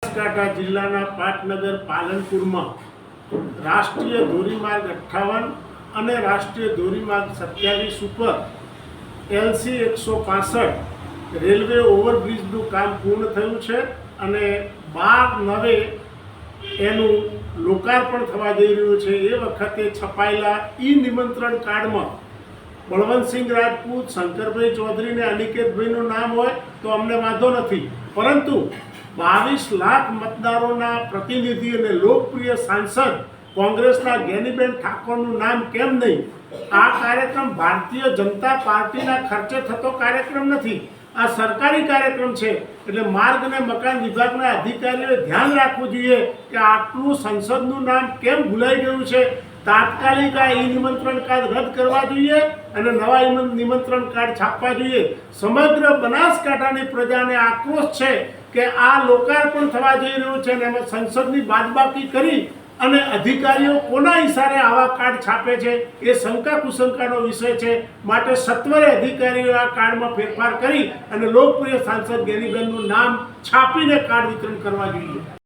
બનાસકાંઠા જિલ્લાના પાટનગર પાલનપુરમાં રાષ્ટ્રીય ધોરીમાર્ગ 58 અને રાષ્ટ્રીય ધોરીમાર્ગ 27 ઉપર LC 165 રેલવે ઓવરબ્રિજનું કામ પૂર્ણ થયું છે અને 12/9 એનું લોકાર્પણ થવા જઈ રહ્યું છે। એ વખતે છપાયેલા નિમંત્રણ કાર્ડમાં બળવંતસિંહ રાજપૂત, શંકરભાઈ ચૌધરી ને અનિકેતભાઈનું નામ હોય તો અમને વાંધો નથી, પરંતુ 22 લાખ મતદારોના પ્રતિનિધિ અને લોકપ્રિય સાંસદ કોંગ્રેસના જ્ઞાનીબેન ઠાકોરનું નામ કેમ નહીં? આ કાર્યક્રમ ભારતીય જનતા પાર્ટીના ખર્ચે થતો કાર્યક્રમ નથી, આ સરકારી કાર્યક્રમ છે। એટલે માર્ગ અને મકાન વિભાગના અધિકારીઓએ ધ્યાન રાખવું જોઈએ કે આટલું સંસદનું નામ કેમ ભૂલાઈ ગયું છે। તાત્કાલિક આ નિમંત્રણ કાર્ડ રદ કરવા જોઈએ અને નવા નિમંત્રણ કાર્ડ છાપવા જોઈએ। સમગ્ર બનાસકાંઠાની પ્રજાને આક્રોશ છે કે આ લોકાર્પણ થવા જઈ રહ્યું છે અને એમાં સંસદની બાદબાકી કરી અને અધિકારીઓ કોના ઈશારે આવા કાર્ડ છાપે છે એ શંકા કુશંકાનો વિષય છે। માટે સત્વરે અધિકારીઓ આ કાર્ડમાં ફેરફાર કરી અને લોકપ્રિય સાંસદ જ્ઞાનીબેનનું નામ છાપીને કાર્ડ વિતરણ કરવા જોઈએ।